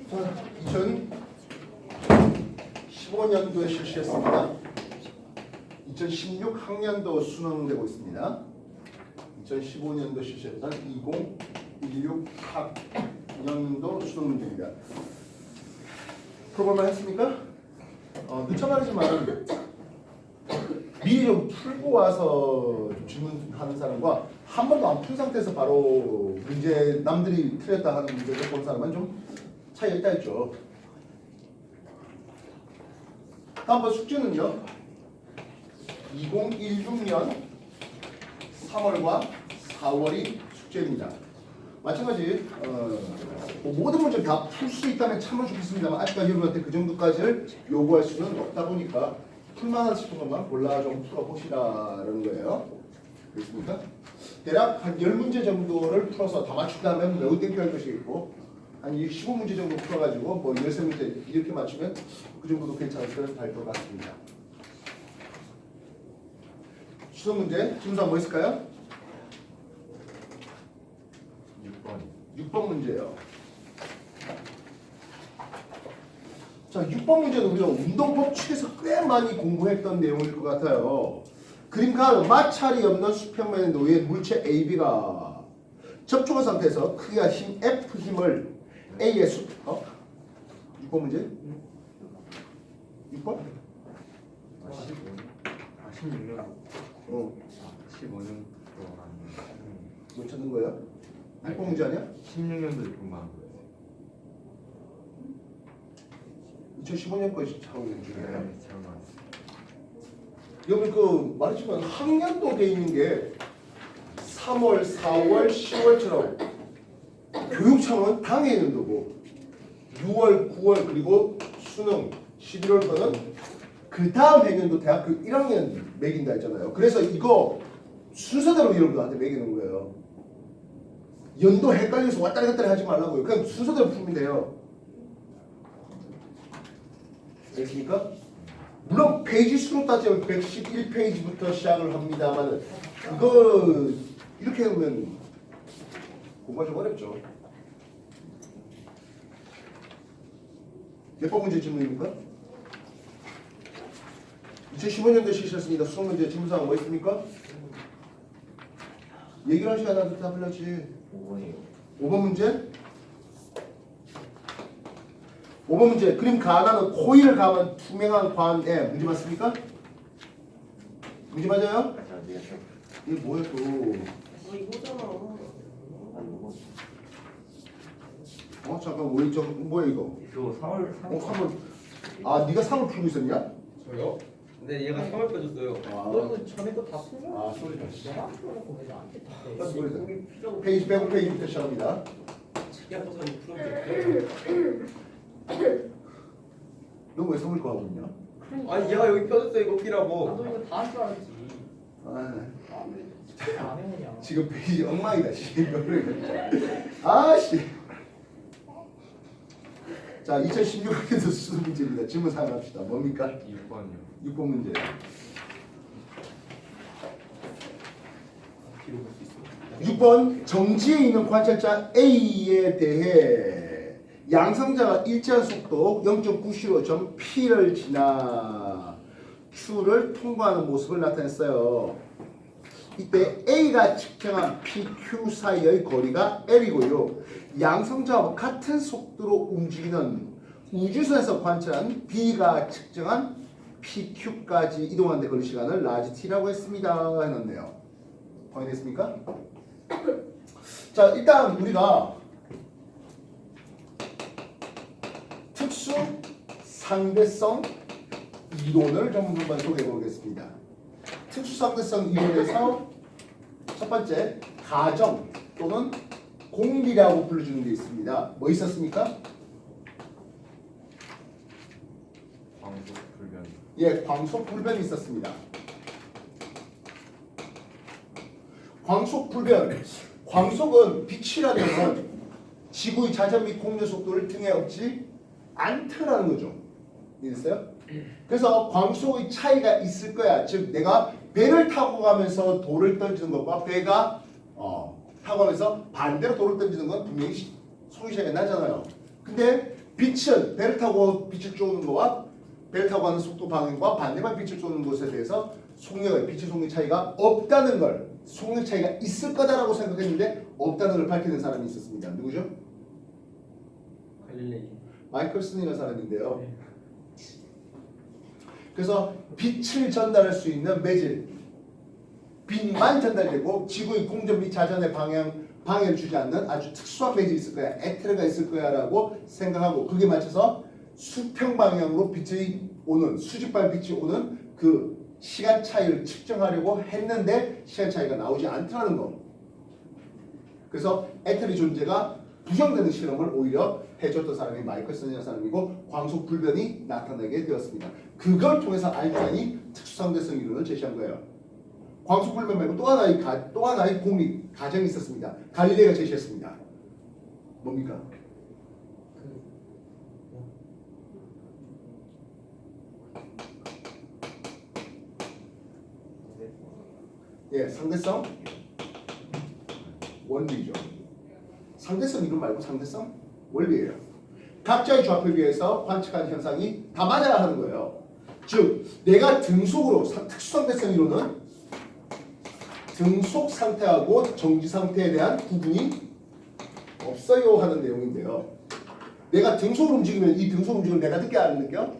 자, 2015년도에 실시했습니다. 2016 학년도 수능되고 있습니다. 2015년도 실시했던 2016 학년도 수능 문제입니다. 풀어볼만 했습니까? 늦자 말이지만 미리 좀 풀고 와서 질문하는 사람과 한 번도 안 푼 상태에서 바로 문제 남들이 틀렸다 하는 문제를 본 사람은 좀 차이가 있다 했죠. 다음번 숙제는요. 2016년 3월과 4월이 숙제입니다. 마찬가지 모든 문제를 다 풀 수 있다면 참으면 좋겠습니다만 아직까지 여러분한테 그 정도까지를 요구할 수는 없다 보니까 풀만한 싶은 것만 골라 좀 풀어보시라는 거예요. 그렇습니까? 대략 한 10문제 정도를 풀어서 다 맞춘다면 매우 땡겨할 것이겠고 한 15문제 정도 풀어가지고 뭐 13문제 이렇게 맞추면 그 정도도 괜찮을 것 같습니다. 수능 문제 지문상 뭐 있을까요? 6번 문제예요. 자, 6번 문제는 우리가 운동법칙에서 꽤 많이 공부했던 내용일 것 같아요. 그림과 마찰이 없는 수평면에 놓인 물체 AB가 접촉한 상태에서 크기가 힘 F 힘을 A의 6번 문제? 6번? 16년 15년 뭐 찾는 거예요? 6번 문제 아니야? 16년도에 공부한 거예요. 2015년 거에 하고 있는 중이에요. 네, 잘 맞았어요. 여기 그 말했지만 학년도 돼 있는 게 3월, 4월, 10월처럼 교육청은 당해 연도고 6월, 9월 그리고 수능 11월 거는 그 다음 해년도 대학교 1학년 매긴다 했잖아요. 그래서 이거 순서대로 여러분들한테 매기는 거예요. 연도 헷갈려서 왔다리 갔다리 하지 말라고요. 그냥 순서대로 풀면 돼요. 알겠습니까? 물론 페이지 수로 따지면 111페이지부터 시작을 합니다만 이거 이렇게 해보면 공부가 좀 어렵죠. 몇 번 문제 질문입니까? 2015년도에 실시했습니다. 수능 문제 질문사항 뭐 있습니까? 얘기를 하셔야 나도 답을하지. 5번이요. 5번 문제? 5번 문제. 그림 가나는 코일을 감은 투명한 관에 문제 맞습니까? 문제 맞아요? 이게 뭐야 또? 이거잖아. 잠깐 뭐 있죠? 뭐야 이거? 저 3월 3월. 아 네가 3월 풀고 있었냐? 저요? 근데 얘가 3월 빼줬어요. 너 이거 전에 거 다 풀려? 아 소리다. 내가 풀어놓고 왜 나한테 다 해? 소리다. 여기 필요하고 페이지 105페이지부터 시작합니다. 자기야 또는 풀어줘. 너 왜 성을 거 하고 있냐? 아니 얘가 여기 펴줬어 이거 나도 끼라고. 이거 다 할 줄 알았지. 아, 안 해오냐? 지금 페이지 엉망이다. 아씨. 자, 2016학년도 수능 문제입니다. 질문 사용합시다. 뭡니까? 6번이요. 6번 문제. 뒤로 볼 수 있어. 6번 정지에 있는 관찰자 A에 대해 양성자가 일정한 속도 0.9km P를 지나 Q를 통과하는 모습을 나타냈어요. 이때 A가 측정한 PQ 사이의 거리가 L이고요. 양성자와 같은 속도로 움직이는 우주선에서 관찰한 B가 측정한 PQ까지 이동하는 데 걸린 시간을 라지 T라고 했습니다. 해놨네요. 확인됐습니까? 자, 일단 우리가 특수 상대성 이론을 좀 한번 소개해 보겠습니다. 특수 상대성 이론에서 첫 번째 가정 또는 공비라고 불러주는 게 있습니다. 뭐 있었습니까? 광속 불변. 예, 광속 불변이 있었습니다. 광속 불변. 광속은 빛이라는 건 지구의 자전 및 공유 속도를 등에 업지 않다라는 거죠. 이해됐어요? 그래서 광속의 차이가 있을 거야. 즉 내가 배를 타고 가면서 돌을 던지는 것과 배가 타고 가면서 반대로 돌을 던지는 건 분명히 속이 차이가 나잖아요. 근데 빛은 배를 타고 빛을 쏘는 거와 배를 타고 가는 속도 방향과 반대방 빛을 쏘는 것에 대해서 빛의 속력 차이가 없다는 걸, 속력 차이가 있을 거다라고 생각했는데 없다는 걸 밝히는 사람이 있었습니다. 누구죠? 갈릴레이. 마이클슨이라는 사람인데요. 네. 그래서 빛을 전달할 수 있는 매질, 빛만 전달되고 지구의 공전 및 자전의 방해를 주지 않는 아주 특수한 매질이 있을 거야, 에테르가 있을 거야라고 생각하고 그게 맞춰서 수평 방향으로 빛이 오는, 수직발 빛이 오는 그 시간 차이를 측정하려고 했는데 시간 차이가 나오지 않더라는 거. 그래서 에테르 존재가 부정되는 실험을 오히려 해줬던 사람이 마이클슨이라는 사람이고 광속 불변이 나타나게 되었습니다. 그걸 통해서 아인슈타인이 특수상대성 이론을 제시한 거예요. 광속 불변 말고 또 하나의 공리 가정이 있었습니다. 갈릴레이가 제시했습니다. 뭡니까? 예, 상대성 원리죠. 상대성 이론 말고 상대성 원리예요. 각자의 좌표에 비해서 관측한 현상이 다 맞아야 하는 거예요. 즉, 내가 등속으로 특수상대성 이론은 등속 상태하고 정지 상태에 대한 구분이 없어요 하는 내용인데요. 내가 등속으로 움직이면 이 등속 움직임을 내가 느껴 안 느껴?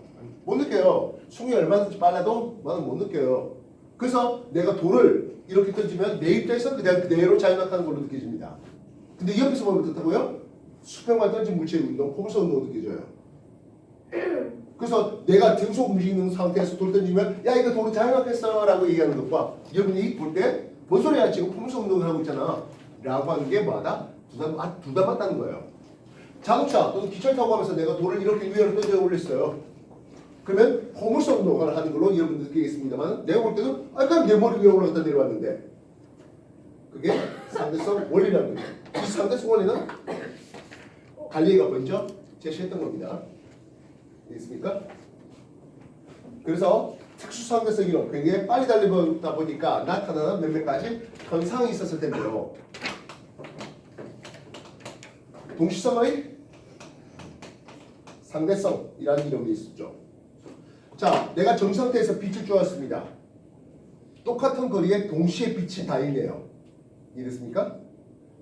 못 느껴요. 속력이 얼마든지 빨라도 나는 못 느껴요. 그래서 내가 돌을 이렇게 던지면 내 입장에서 그냥 그대로 자연낙하는 걸로 느껴집니다. 근데 옆에서 보면 어떻다고요? 수평만 던진 물체의 운동, 포물선 운동으로 느껴져요. 그래서 내가 등속 움직이는 상태에서 돌 던지면 야 이거 돌을 자연낙했어 라고 얘기하는 것과 여러분이 볼 때 뭔 소리야 지금 포물선 운동을 하고 있잖아 라고 하는 게 뭐하다? 둘 다 맞다는 거예요. 자동차 또는 기차를 타고 가면서 내가 돌을 이렇게 위로 던져 올렸어요. 그러면 포물선 운동을 하는 걸로 여러분 느끼겠습니다만 내가 볼 때는 그냥 내 머리 위에 올라갔다 내려왔는데 그게 상대성 원리라는 거죠. 이 상대성 원리는 갈릴레이가 먼저 제시했던 겁니다. 있습니까? 그래서 특수상대성 이론 굉장히 빨리 달리다 보니까 나타나는 몇몇 가지 현상이 있었을 텐데요. 동시성의 상대성이라는 이론이 있었죠. 자, 내가 정상태에서 빛을 쏘았습니다. 똑같은 거리에 동시에 빛이 다 있네요. 이해됐습니까?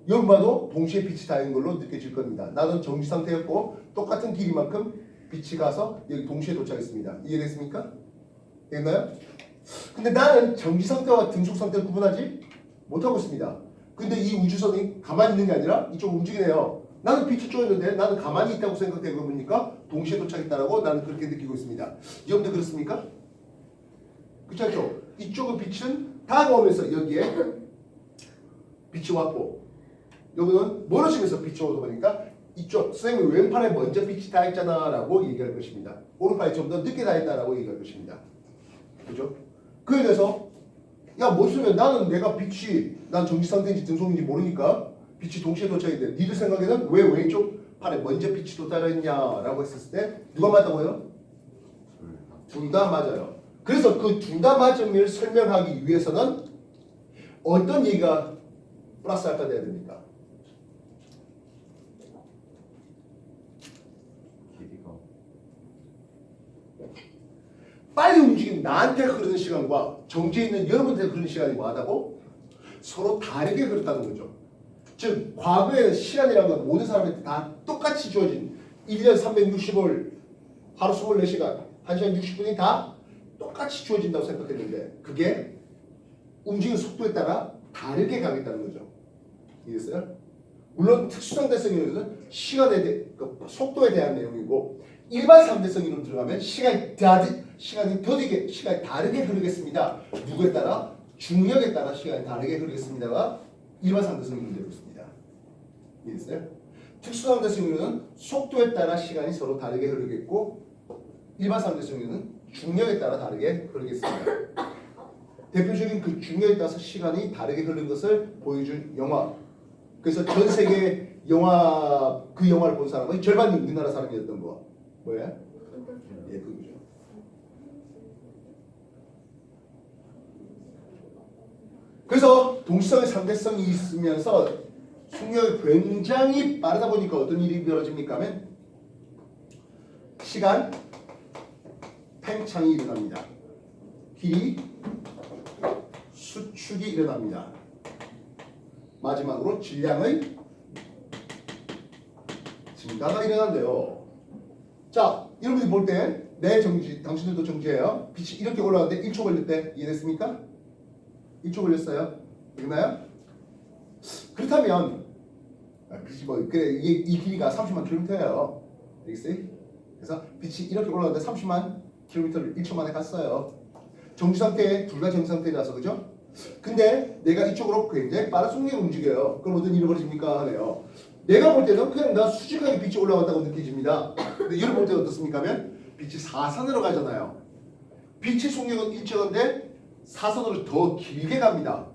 여기 봐도 동시에 빛이 다 있는 걸로 느껴질 겁니다. 나는 정지 상태였고 똑같은 길이만큼 빛이 가서 여기 동시에 도착했습니다. 이해됐습니까? 됐나요? 근데 나는 정지 상태와 등속 상태를 구분하지 못하고 있습니다. 근데 이 우주선이 가만히 있는 게 아니라 이쪽으로 움직이네요. 나는 빛이 쏘였는데 나는 가만히 있다고 생각되고 보니까 동시에 도착했다라고 나는 그렇게 느끼고 있습니다. 여러분들 그렇습니까? 그렇지 않죠? 이쪽의 빛은 다가오면서 여기에 빛이 왔고 여기는 멀어지면서 빛이 오다 보니까 이쪽 선생님이 왼팔에 먼저 빛이 다 있잖아 라고 얘기할 것입니다. 오른팔에 좀 더 늦게 다 있다라고 얘기할 것입니다. 그죠? 그에 대해서 야 무슨 나는 내가 빛이 난 정지 상태인지 등속인지 모르니까 빛이 동시에 도착했는데 니들 생각에는 왜 왼쪽 팔에 먼저 빛이 도착했냐라고 했을 때 누가 맞다고요? 둘 다 맞아요. 그래서 그 둘 다 맞음을 설명하기 위해서는 어떤 얘기가 플러스 알파 돼야 됩니까? 길이가 빨리 움직이는 나한테 흐르는 시간과 정지해 있는 여러분한테 흐르는 시간이 뭐하다고? 서로 다르게 흐르다는 거죠. 즉 과거의 시간이라는 건 모든 사람한테 다 똑같이 주어진 1년 365일 하루 24시간 1시간 60분이 다 똑같이 주어진다고 생각했는데 그게 움직이는 속도에 따라 다르게 가겠다는 거죠. 이해했어요? 물론 특수상대성 이론은 속도에 대한 내용이고 일반 상대성 이론 들어가면 시간이 다르게 흐르겠습니다. 누구에 따라? 중력에 따라 시간이 다르게 흐르겠습니다가 일반 상대성 이론 되고 있습니다. 이해했어요? 특수상대성 이론은 속도에 따라 시간이 서로 다르게 흐르겠고 일반 상대성 이론은 중력에 따라 다르게 흐르겠습니다. 대표적인 그 중력에 따라서 시간이 다르게 흐르는 것을 보여준 영화. 그래서 전 세계 그 영화를 본 사람은 절반이 우리나라 사람이었던 거. 뭐야? 예, 그거죠. 그래서 동시성의 상대성이 있으면서 속력이 굉장히 빠르다 보니까 어떤 일이 벌어집니까 하면 시간 팽창이 일어납니다. 길이 수축이 일어납니다. 마지막으로 질량의 증가가 일어난대요. 자, 여러분들이 볼 때 내 정지, 당신들도 정지예요. 빛이 이렇게 올라가는데 1초 걸렸대. 이해됐습니까? 1초 걸렸어요. 되나요? 그렇다면 빛이 뭐 그래 이 길이가 30만 킬로미터예요. 알겠어요? 그래서 빛이 이렇게 올라가는데 30만 킬로미터를 1초 만에 갔어요. 정지 상태에 둘 다 정지 상태라서 그죠? 근데 내가 이쪽으로 굉장히 빠른 속력으로 움직여요. 그럼 어떤 일이 벌어집니까? 하네요. 내가 볼 때는 그냥 나 수직하게 빛이 올라갔다고 느껴집니다. 근데 여러분 볼 때는 어떻습니까? 하면 빛이 사선으로 가잖아요. 빛의 속력은 일정한데 사선으로 더 길게 갑니다.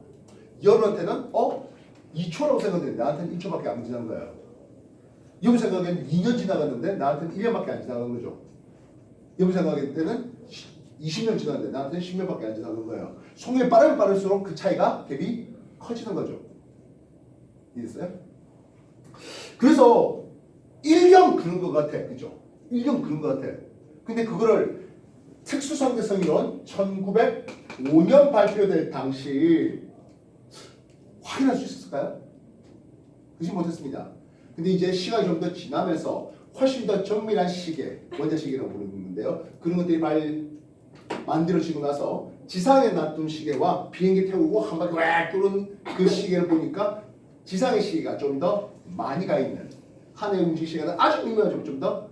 여러분한테는 2초라고 생각되는데 나한테는 1초밖에 안 지난 거예요. 여러분 생각에는 2년 지나갔는데 나한테는 1년밖에 안 지나간 거죠. 여러분 생각할 때는 20년 지났는데 나한테는 10년밖에 안 지나간 거예요. 속력이 빠르면 빠를수록 그 차이가 갭이 커지는 거죠. 이해됐어요? 그래서 일경 그런 것 같아. 그죠? 일경 그런 것 같아. 근데 그거를 특수상대성 이론 1905년 발표될 당시 확인할 수 있었을까요? 그렇지 못했습니다. 근데 이제 시간이 좀 더 지나면서 훨씬 더 정밀한 시계, 원자시계라고 부르는데요. 그런 것들이 만들어지고 나서 지상에 놔둔 시계와 비행기 태우고 한 바퀴 왁 도는 그 시계를 보니까 지상의 시계가 좀 더 많이 가 있는 하늘의 움직임 시간은 아주 미묘하지만 좀 덜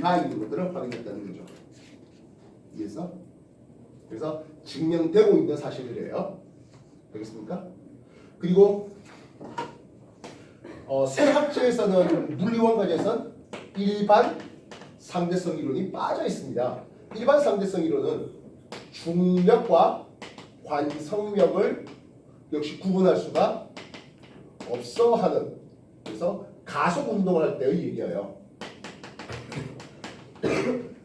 가 있는 것들을 확인했다는 거죠. 이해했어? 그래서 증명되고 있는 사실이래요. 알겠습니까? 그리고 새 학자에서는 물리원 과제에서는 일반 상대성 이론이 빠져 있습니다. 일반 상대성 이론은 중력과 관성력을 역시 구분할 수가 없어 하는, 그래서 가속 운동을 할 때의 얘기예요.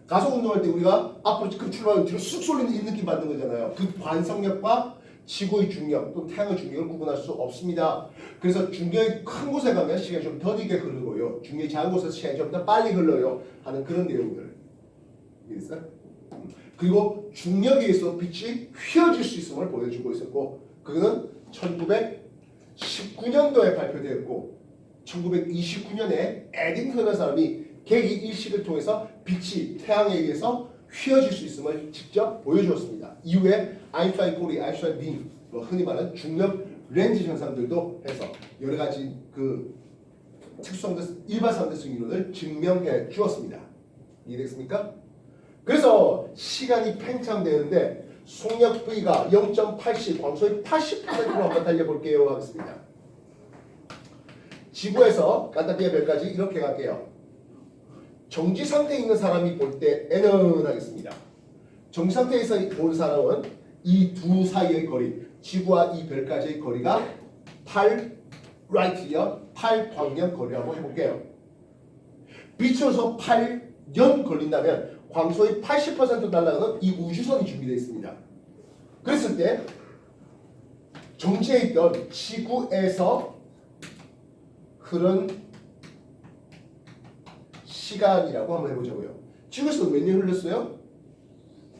가속 운동할 때 우리가 앞으로 급 출발하면 뒤로 쑥 쏠리는 이 느낌 받는 거잖아요. 그 관성력과 지구의 중력 또는 태양의 중력을 구분할 수 없습니다. 그래서 중력이 큰 곳에 가면 시간이 좀 더디게 흐르고요. 중력이 작은 곳에서 시간이 좀 더 빨리 흘러요. 하는 그런 내용들. 이해했어요? 그리고 중력에 의해서 빛이 휘어질 수 있음을 보여주고 있었고, 그거는 1919년도에 발표되었고 1929년에 에딩턴이라는 사람이 계기 일식을 통해서 빛이 태양에 의해서 휘어질 수 있음을 직접 보여주었습니다. 이후에 아인슈타인 꼬리, 아인슈타인 빔, 흔히 말하는 중력 렌즈 현상들도 해서 여러 가지 그 일반 상대성 이론을 증명해 주었습니다. 이해됐습니까? 그래서 시간이 팽창되는데 속력 V가 0.80, 광소의 80%로 한번 달려볼게요 하겠습니다. 지구에서 간다피아 별까지 이렇게 갈게요. 정지 상태에 있는 사람이 볼 때 N은 하겠습니다. 정지 상태에서 본 사람은 이 두 사이의 거리, 지구와 이 별까지의 거리가 8 라이트이어, 8 광년 거리라고 해볼게요. 빛으로서 8년 걸린다면 광소의 80% 날아가는 이 우주선이 준비되어 있습니다. 그랬을 때 정지해 있던 지구에서 흐른 시간이라고 한번 해보자고요. 지구에서 몇 년 흘렀어요?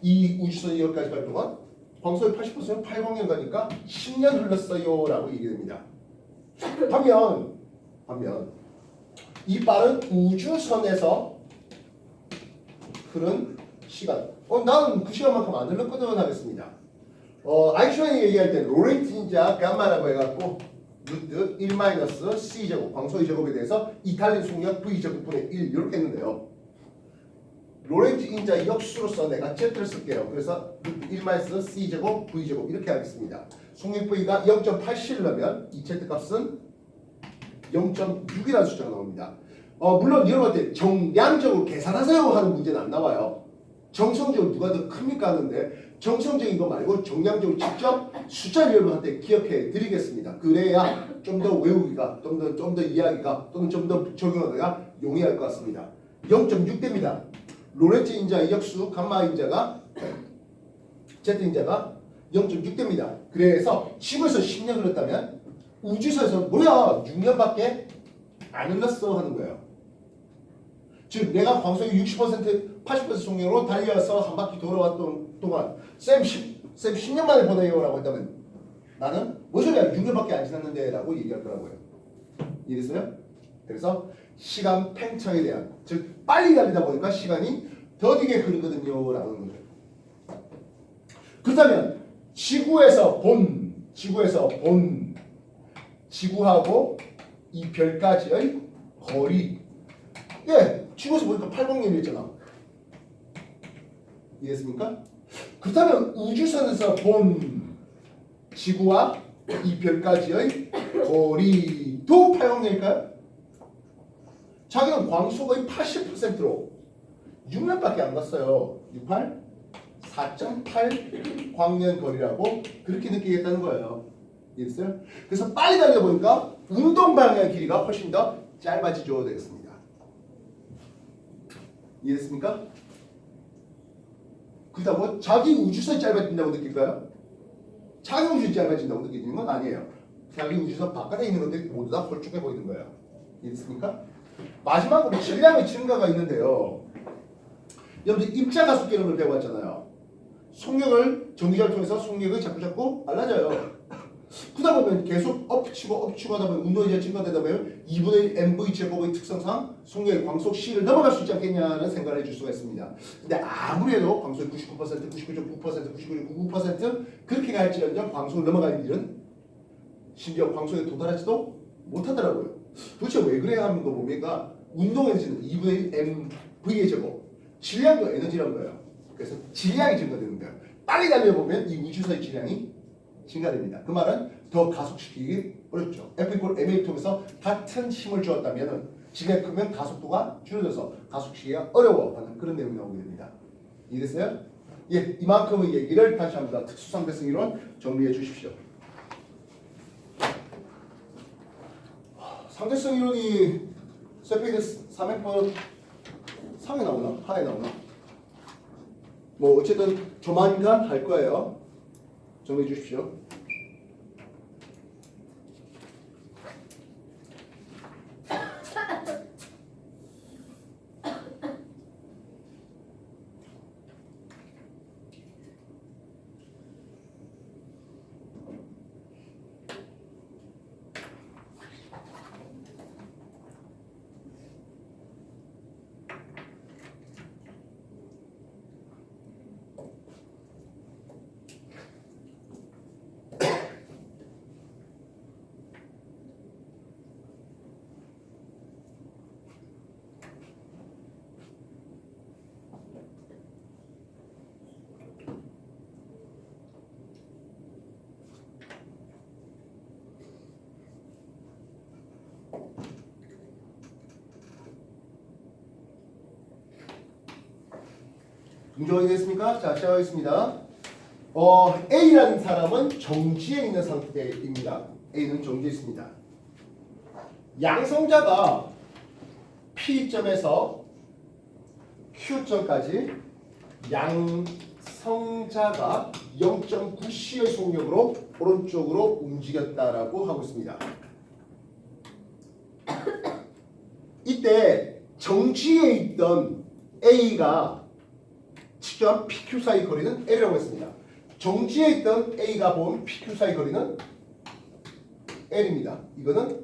이 우주선이 여기까지 갈 동안 광소의 80%는 8광년 가니까 10년 흘렀어요 라고 얘기됩니다. 반면 이 빠른 우주선에서 흐른 시간, 나는 그 시간만큼 안 흘렀거든 하겠습니다. 아인슈타인이 얘기할 때 로렌츠 인자 감마라고 해갖고 루트 1-c제곱, 광소의 제곱에 대해서 이탈리아 속력 v제곱분의 1 이렇게 했는데요. 로렌츠 인자 역수로서 내가 Z를 쓸게요. 그래서 루트 1-c제곱 v제곱 이렇게 하겠습니다. 속력 v가 0.87 넣으면 이 Z 값은 0.6이라는 숫자가 나옵니다. 물론 여러분한테 정량적으로 계산하세요 하는 문제는 안 나와요. 정성적으로 누가 더 큽니까 하는데 정성적인 거 말고 정량적으로 직접 숫자를 여러분한테 기억해 드리겠습니다. 그래야 좀 더 외우기가, 좀 더 이해하기가, 또는 좀 더 적용하기가 용이할 것 같습니다. 0.6대입니다. 로렌츠 인자의 역수 감마 인자가 Z 인자가 0.6대입니다. 그래서 지구에서 10년 흘렀다면 우주선에서 뭐야 6년밖에 안 흘렀어 하는 거예요. 즉 내가 광속이 60% 80% 속력으로 달려서 한 바퀴 돌아왔던 동안 쌤 10년 만에 보내요 라고 했다면 나는 뭐 소리야 6년밖에 안 지났는데 라고 얘기할 거라고요. 이해됐어요? 그래서 시간 팽창에 대한 즉 빨리 달리다 보니까 시간이 더디게 흐르거든요 라는 거죠. 그렇다면 지구에서 본 지구하고 이 별까지의 거리 지구에서 보니까 800m였잖아. 이해했습니까? 그렇다면 우주선에서 본 지구와 이 별까지의 거리도 800m일까요? 자기는 광속의 80%로 6년밖에 안 갔어요. 68? 4.8 광년 거리라고 그렇게 느끼겠다는 거예요. 이해했어요? 그래서 빨리 달리다 보니까 운동 방향의 길이가 훨씬 더 짧아지죠 되겠습니다. 이해됐습니까? 그렇다고 자기 우주선이 짧아진다고 느낄까요? 자기 우주선이 짧아진다고 느끼는 건 아니에요. 자기 우주선 바깥에 있는 것들이 모두 다 홀쭉해 보이는 거예요. 이해됐습니까? 마지막으로 질량의 증가가 있는데요. 여러분들 입자가속 개념을 배워왔잖아요. 속력을 전기자를 통해서 속력이 자꾸 빨라져요. 그러다 보면 계속 엎치고 하다 보면 운동이 이제 증가되다 보면 2분의 1 mv 제곱의 특성상 속력의 광속 c를 넘어갈 수 있지 않겠냐는 생각을 해줄 수가 있습니다. 근데 아무리 해도 광속이 99%, 99.9%, 99.99% 그렇게 갈지언정 광속을 넘어가는 일은 심지어 광속에 도달하지도 못하더라고요. 도대체 왜 그래야 하는 거 보니까 운동에서는 2분의 1 mv의 제곱 질량도 에너지란 거예요. 그래서 질량이 증가되는 거예요. 빨리 달려보면 이 우주선의 질량이 증가됩니다. 그 말은 더 가속시키기 어렵죠. F=ma 통해서 같은 힘을 주었다면 질량이 크면 가속도가 줄어들어서 가속시키기가 어려워하는 그런 내용이 나오게 됩니다. 이해됐어요? 예, 이만큼의 얘기를 다시 한번 특수상대성 이론 정리해 주십시오. 상대성 이론이 세페이드 300번 상에 나오나? 하에 나오나? 뭐 어쨌든 조만간 할 거예요. 정리해 주십시오. 인정이 됐습니까? 자, 시작하겠습니다. A라는 사람은 정지에 있는 상태입니다. A는 정지에 있습니다. 양성자가 P점에서 Q점까지 양성자가 0.9C의 속력으로 오른쪽으로 움직였다라고 하고 있습니다. 이때 정지에 있던 A가 측정한 PQ 사이 거리는 L이라고 했습니다. 정지에 있던 A가 본 PQ 사이 거리는 L입니다. 이거는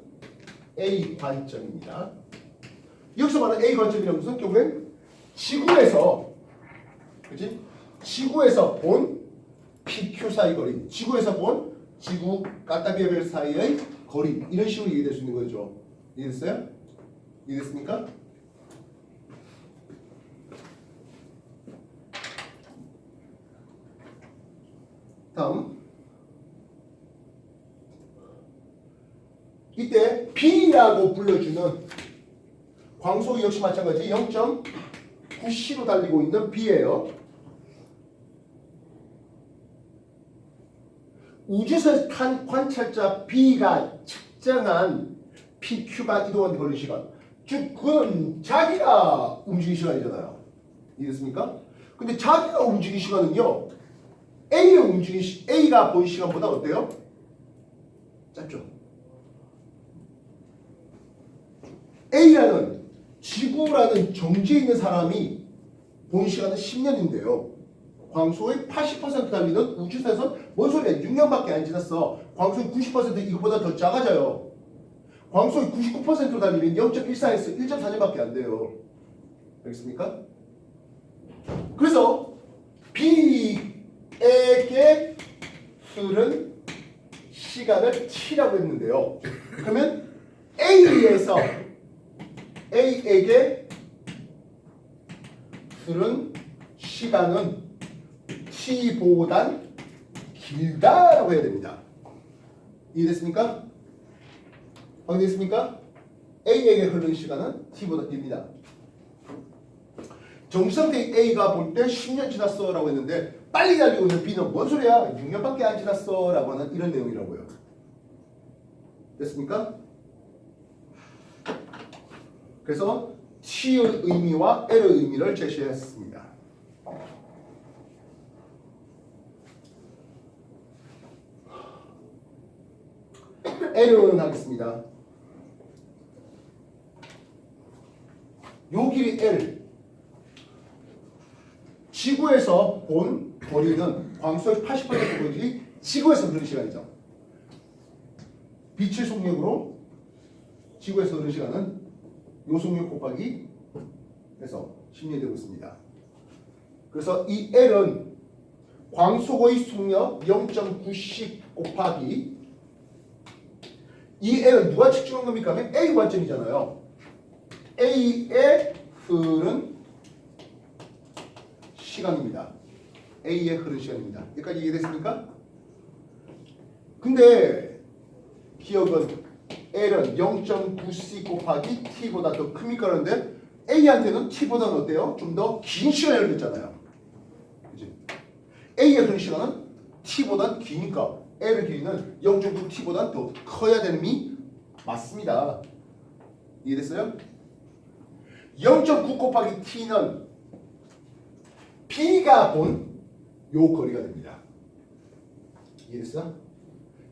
A 관점입니다. 여기서 말하는 A 관점이라는 것은 결국엔 지구에서 지구에서 본 PQ 사이 거리, 지구에서 본 지구 까따비아벨 사이의 거리 이런 식으로 이해될 수 있는 거죠. 이해됐어요? 이해됐습니까? 다음 이때 B라고 불러주는 광속이 역시 마찬가지 0.9C로 달리고 있는 B예요. 우주선 탄 관찰자 B가 측정한 PQ가 이동한 걸린 시간, 즉 그건 자기가 움직인 시간이잖아요. 이해됐습니까? 근데 자기가 움직인 시간은요, A가 본 시간보다 어때요? 짧죠. A라는 지구라는 정지에 있는 사람이 본 시간은 10년인데요. 광속의 80% 달리는 우주선에서 뭔 소리야? 6년밖에 안 지났어. 광속이 90% 이것보다 더 작아져요. 광속이 99% 달리면 0.14에서 1.4년밖에 안 돼요. 알겠습니까? 그래서 B에게 흐른 시간을 T라고 했는데요. 그러면 A에서 A에게 흐른 시간은 T보단 길다라고 해야 됩니다. 이해됐습니까? 확인됐습니까? A에게 흐르는 시간은 T보다 깁니다. 정지상태 A가 볼 때 10년 지났어 라고 했는데 빨리 달리고 있는 B는 뭔 소리야? 6년밖에 안 지났어 라고 하는 이런 내용이라고요. 됐습니까? 그래서 T의 의미와 L의 의미를 제시했습니다. L은 하겠습니다. 요 길이 L. 지구에서 본 거리는 광속의 80% 거리 지구에서 흐르는 시간이죠. 빛의 속력으로 지구에서 흐르는 시간은 요 속력 곱하기 해서 10년이 되고 있습니다. 그래서 이 L은 광속의 속력 0.9씩 곱하기 이 L은 누가 측정한 겁니까? 하면 A 관점이잖아요. A에 흐른 시간입니다. A에 흐른 시간입니다. 여기까지 이해됐습니까? 근데 기억은 L은 0.9c 곱하기 T보다 더 큽니까? 그런데 A한테는 T보다는 어때요? 좀 더 긴 시간이 흘렀잖아요. 그치? A에 흐른 시간은 T보다 기니까 L의 길이는 0.9T보다 더 커야 되는 미 맞습니다. 이해됐어요? 0.9 곱하기 T는 B가 본 요 거리가 됩니다. 이해됐어?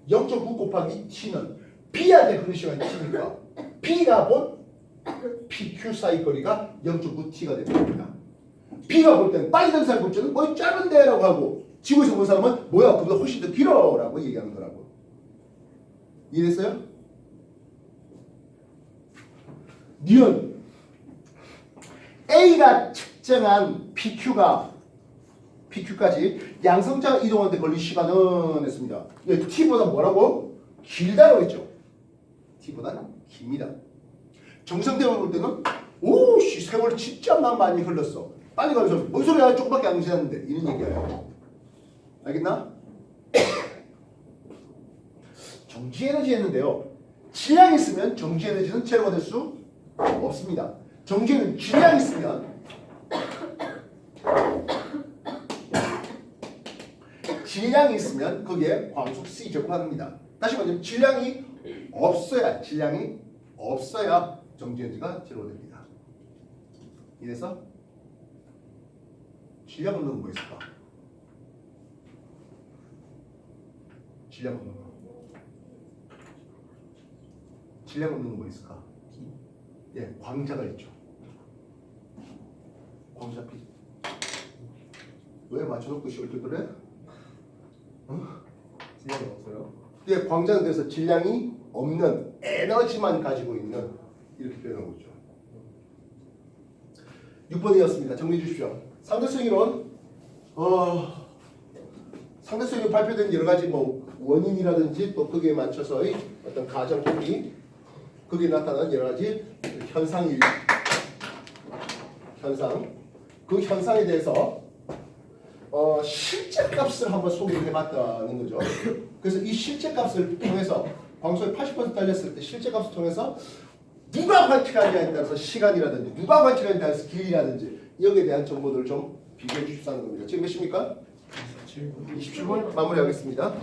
0.9 곱하기 T는 B한테 흐르는 시간이 T니까 B가 본 PQ 사이 거리가 0.9T가 됩니다. B가 볼 때는 빨리 든 사람 볼 때는 뭐 짧은데 라고 하고 지구에서 본 사람은 뭐야 그보다 훨씬 더 길어 라고 얘기하는 거라고. 이해됐어요? 니은 A가 측정한 PQ까지 양성자가 이동하는데 걸린 시간은 했습니다. T보다 뭐라고? 길다고 했죠. T보다 깁니다. 정상대로 볼 때는 오씨 세월 진짜 많이 흘렀어. 빨리 가면서 뭔 소리야 조금밖에 안 지났는데 이런 얘기예요. 알겠나? 정지에너지 했는데요. 질량이 있으면 정지에너지는 제로가 될 수 없습니다. 정지에는 질량이 있으면 거기에 광속 C 적합합니다. 다시 말하면 질량이 없어야 정지에너지가 제로가 됩니다. 이래서 질량 없는 건 뭐 있을까? 질량 없는 건 뭐 있을까? 예, 광자가 있죠. 광자 P. 왜 맞춰놓고 시골들래? 질량이 없어요? 예, 광자는 그래서 질량이 없는 에너지만 가지고 있는 이렇게 표현하고 있죠. 6번이었습니다. 정리해 주십시오. 상대성 이론. 상대성 이론 발표된 여러 가지 뭐 원인이라든지 또 거기에 맞춰서의 어떤 가정법이 거기에 나타나는 여러 가지 현상. 그 현상에 대해서 실제 값을 한번 소개를 해봤다는 거죠. 그래서 이 실제 값을 통해서 광속이 80% 달렸을 때 실제 값을 통해서 누가 관측하느냐에 따라서 시간이라든지 누가 관측하느냐에 따라서 길이라든지 여기에 대한 정보들을 좀 비교해 주십사는 겁니다. 지금 몇 시입니까? 27분 마무리하겠습니다.